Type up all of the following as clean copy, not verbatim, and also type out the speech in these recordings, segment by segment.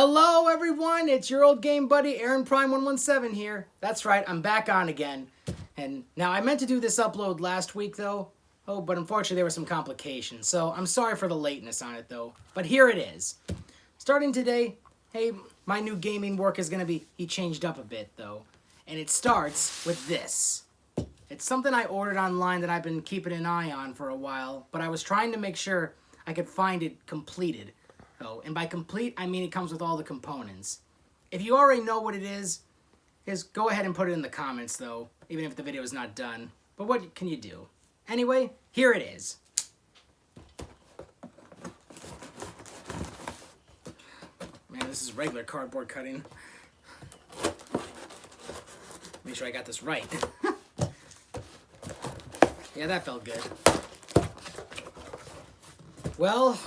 Hello everyone, it's your old game buddy Aaron Prime 117 here. That's right, I'm back on again. And now I meant to do this upload last week though. But unfortunately there were some complications. So I'm sorry for the lateness on it though. But here it is. Starting today, hey, my new gaming work is he changed up a bit though. And it starts with this. It's something I ordered online that I've been keeping an eye on for a while, but I was trying to make sure I could find it completed. And by complete, I mean it comes with all the components. If you already know what it is go ahead and put it in the comments, though, even if the video is not done. But what can you do? Anyway, here it is. Man, this is regular cardboard cutting. Make sure I got this right. Yeah, that felt good. Well,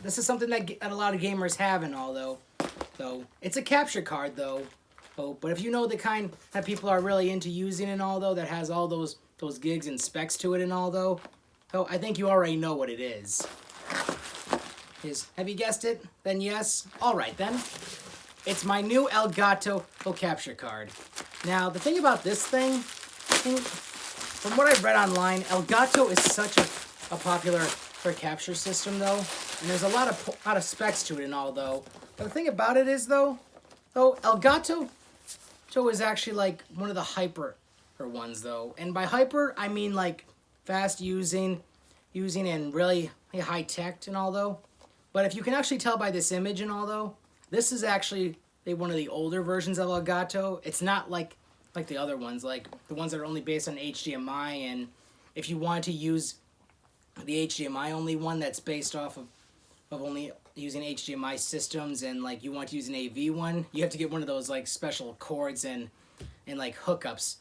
this is something that a lot of gamers have and all, though. It's a capture card, though. But if you know the kind that people are really into using and all, though, that has all those gigs and specs to it and all, though, I think you already know what it is. Have you guessed it? Then yes. All right, then. It's my new Elgato capture card. Now, the thing about this thing, from what I've read online, Elgato is such a popular capture system, though. And there's a lot of specs to it and all, though. But the thing about it is, though, Elgato is actually like one of the hyper ones, though. And by hyper, I mean like fast using and really high tech and all, though. But if you can actually tell by this image and all, though, this is actually one of the older versions of Elgato. It's not like the other ones, like the ones that are only based on HDMI. And if you want to use the HDMI only one that's based off of only using HDMI systems, and like you want to use an AV one, you have to get one of those like special cords and like hookups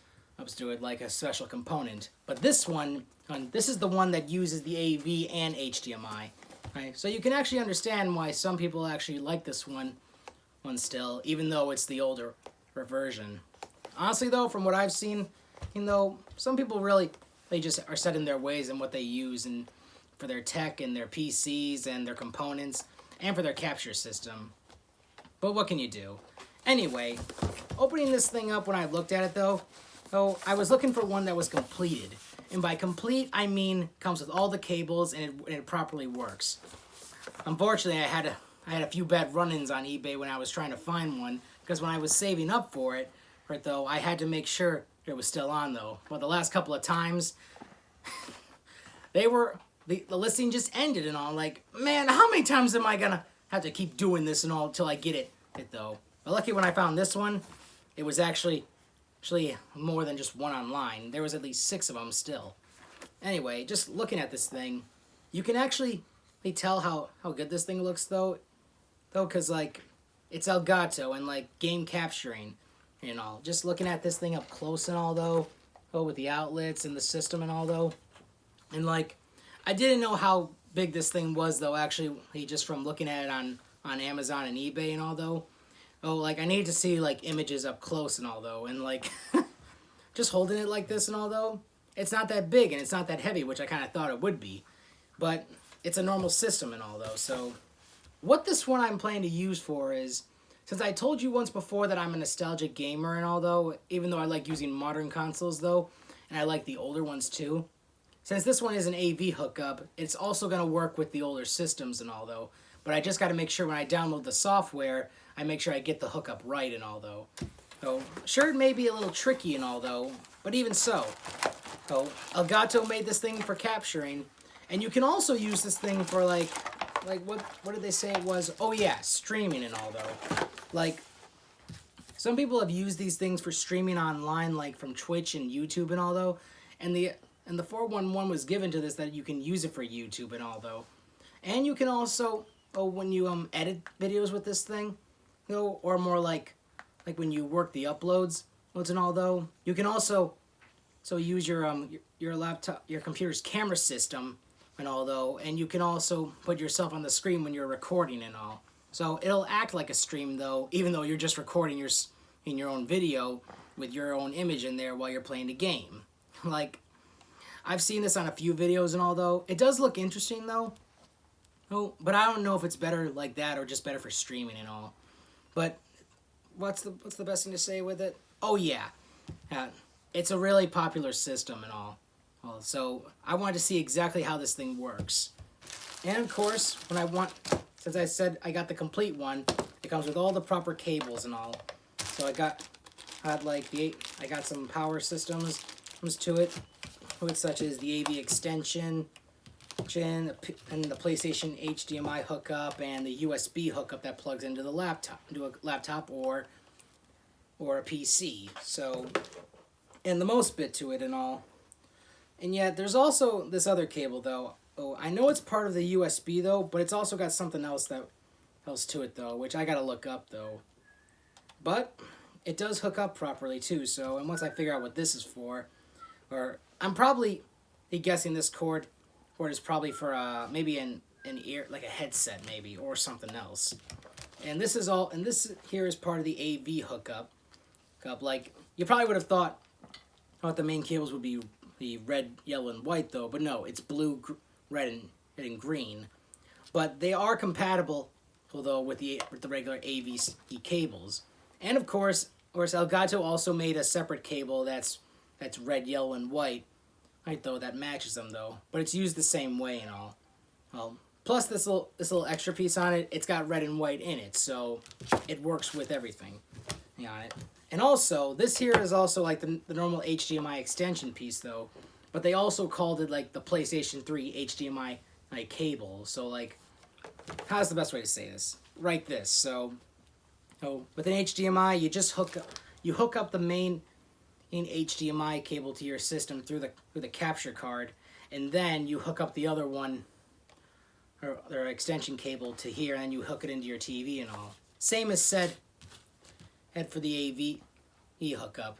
to it, like a special component. But this is the one that uses the AV and HDMI. Right? So you can actually understand why some people actually like this one still, even though it's the older version. Honestly though, from what I've seen, some people really, they just are set in their ways and what they use and for their tech and their PCs and their components and for their capture system. But what can you do? Anyway, opening this thing up, when I looked at it though, I was looking for one that was completed. And by complete, I mean comes with all the cables and it properly works. Unfortunately, I had a few bad run-ins on eBay when I was trying to find one, because when I was saving up for it though, I had to make sure it was still on, though. Well, the last couple of times, the listing just ended and all. Like, man, how many times am I gonna have to keep doing this and all until I get it though? But lucky when I found this one, it was actually more than just one online. There was at least 6 of them still. Anyway, just looking at this thing, you can actually tell how good this thing looks though, because like it's Elgato and like game capturing and all. Just looking at this thing up close and all, though, with the outlets and the system and all, though. And like, I didn't know how big this thing was, though, actually, just from looking at it on Amazon and eBay and all, though. Like, I need to see like images up close and all, though. And like, just holding it like this and all, though, it's not that big and it's not that heavy, which I kind of thought it would be. But it's a normal system and all, though. So what this one I'm planning to use for is, since I told you once before that I'm a nostalgic gamer and all, though, even though I like using modern consoles, though, and I like the older ones, too. Since this one is an AV hookup, it's also going to work with the older systems and all, though. But I just got to make sure when I download the software, I make sure I get the hookup right and all, though. So, sure, it may be a little tricky and all, though, but even so. So, Elgato made this thing for capturing, and you can also use this thing for, like what did they say it was? Oh, yeah, streaming and all, though. Like, some people have used these things for streaming online, like from Twitch and YouTube and all, though. And the 411 was given to this that you can use it for YouTube and all, though. And you can also, when you edit videos with this thing, or more like when you work the uploads, and all, though, you can also use your laptop, your computer's camera system and all, though, and you can also put yourself on the screen when you're recording and all. So it'll act like a stream, though, even though you're just recording in your own video with your own image in there while you're playing the game. Like, I've seen this on a few videos and all, though. It does look interesting, though. Oh, but I don't know if it's better like that or just better for streaming and all. But what's the best thing to say with it? Oh yeah, uh, it's a really popular system and all. Well, so I wanted to see exactly how this thing works. And of course, since I said I got the complete one, it comes with all the proper cables and all. So I got some power systems to it, such as the AV extension, and the PlayStation HDMI hookup, and the USB hookup that plugs into a laptop or a PC. So, and the most bit to it and all. And yet, there's also this other cable though. Oh, I know it's part of the USB though, but it's also got something else to it though, which I gotta look up though. But it does hook up properly too. So, and once I figure out what this is for, or I'm probably guessing this cord is probably for maybe an ear, like a headset maybe, or something else. And this here is part of the AV hookup. Like you probably would have thought the main cables would be the red, yellow, and white though, but no, it's blue, red, and green. But they are compatible, although with the regular AV cables. And of course, Elgato also made a separate cable that's red, yellow, and white, right? Though that matches them though, but it's used the same way and all. Plus this little extra piece on it, it's got red and white in it, so it works with everything on it. And also, this here is also like the normal HDMI extension piece though, but they also called it like the PlayStation 3 HDMI cable. So like, how's the best way to say this? Like this. So with an HDMI, you just hook up the main HDMI cable to your system through the capture card, and then you hook up the other one, or their extension cable, to here, and you hook it into your TV and all. Same as said for the AV hookup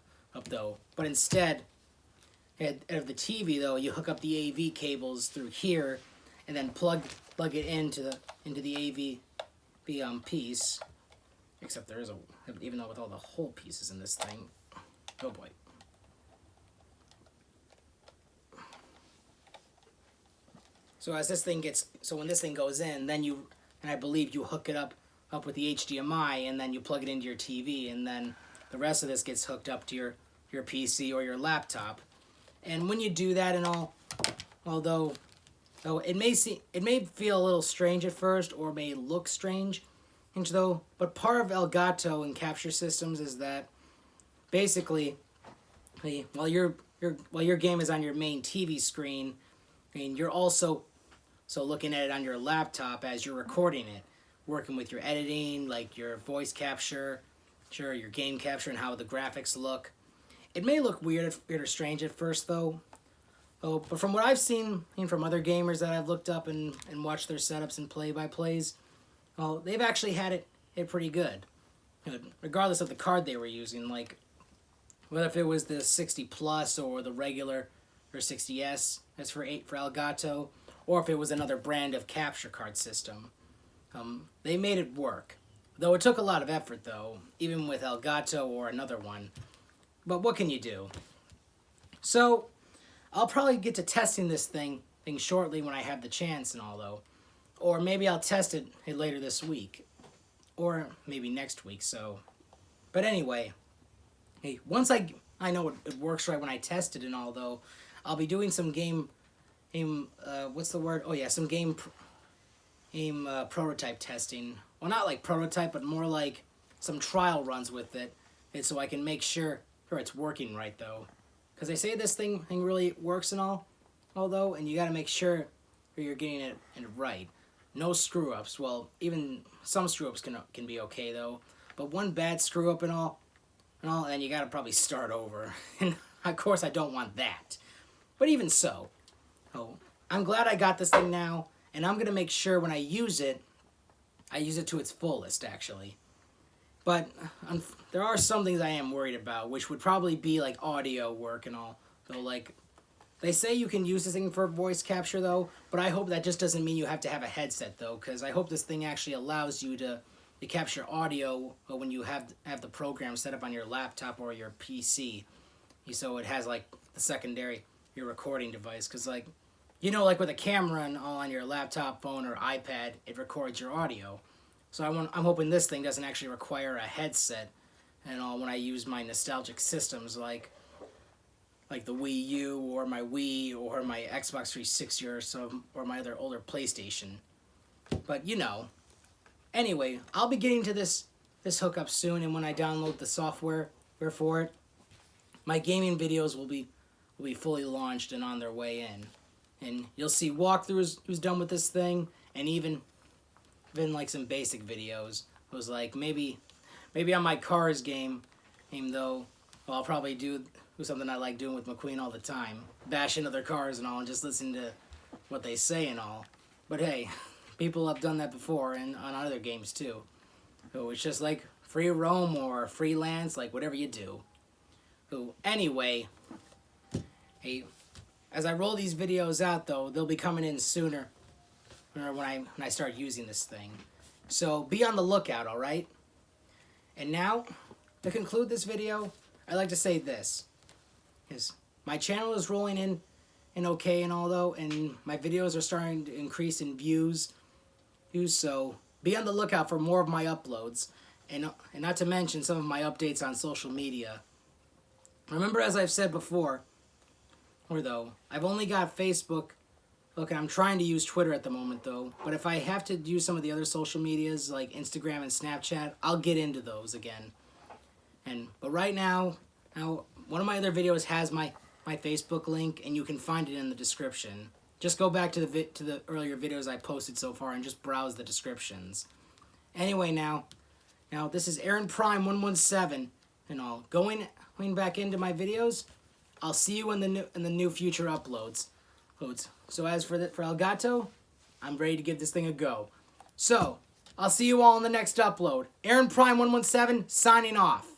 though, but instead of the TV though, you hook up the AV cables through here, and then plug it into the AV piece. Except there is even though with all the hole pieces in this thing, oh boy. So when this thing goes in, then I believe you hook it up with the HDMI, and then you plug it into your TV, and then the rest of this gets hooked up to your PC or your laptop. And when you do that and all, although it may feel a little strange at first, or may look strange, but part of Elgato and capture systems is that basically, while your game is on your main TV screen, you're also looking at it on your laptop as you're recording it, working with your editing, like your voice capture, your game capture, and how the graphics look. It may look weird or strange at first though. But from what I've seen from other gamers that I've looked up and watched their setups and play-by-plays, they've actually had it pretty good. Regardless of the card they were using, like whether if it was the 60 Plus or the regular or 60S, that's for Elgato, or if it was another brand of capture card system. They made it work. Though it took a lot of effort though, even with Elgato or another one. But what can you do? So, I'll probably get to testing this thing shortly when I have the chance and all though. Or maybe I'll test it later this week. Or maybe next week, so. But anyway, once I know it works right when I test it and all though, I'll be doing some what's the word? Oh yeah, some game prototype testing. Well, not like prototype, but more like some trial runs with it, so I can make sure it's working right though. Because they say this thing really works and all, although, and you got to make sure you're getting it right. No screw ups. Well, even some screw ups can be okay though, but one bad screw up and all, then you got to probably start over. And of course, I don't want that. But even so, I'm glad I got this thing now, and I'm gonna make sure when I use it to its fullest actually. But there are some things I am worried about, which would probably be like audio work and all. Though, like, they say you can use this thing for voice capture though, but I hope that just doesn't mean you have to have a headset though, because I hope this thing actually allows you to capture audio when you have the program set up on your laptop or your PC. So it has like the secondary, your recording device, because like you know, like with a camera and all on your laptop, phone, or iPad, it records your audio. So I'm hoping this thing doesn't actually require a headset and all when I use my nostalgic systems like the Wii U or my Wii or my Xbox 360 or some or my other older PlayStation. But you know, anyway, I'll be getting to this hookup soon, and when I download the software for it, my gaming videos will be fully launched and on their way in. And you'll see walkthroughs who's done with this thing, and even like some basic videos. It was like maybe on my Cars game though, well, I'll probably do something I like doing with McQueen all the time. Bash into their cars and all and just listen to what they say and all. But hey, people have done that before and on other games too. So it's just like free roam or freelance, like whatever you do. So anyway, hey, as I roll these videos out though, they'll be coming in sooner when I start using this thing. So be on the lookout, alright? And now, to conclude this video, I'd like to say this. Is my channel is rolling in okay and all though, and my videos are starting to increase in views. So be on the lookout for more of my uploads, and not to mention some of my updates on social media. Remember, as I've said before, I've only got Facebook. Look, I'm trying to use Twitter at the moment though, but if I have to use some of the other social medias like Instagram and Snapchat, I'll get into those again. But right now one of my other videos has my Facebook link, and you can find it in the description. Just go back to the earlier videos I posted so far and just browse the descriptions. Anyway, now this is Aaron Prime 117 and all. Going back into my videos, I'll see you in the new future uploads. So as for Elgato, I'm ready to give this thing a go. So I'll see you all in the next upload. Aaron Prime 117 signing off.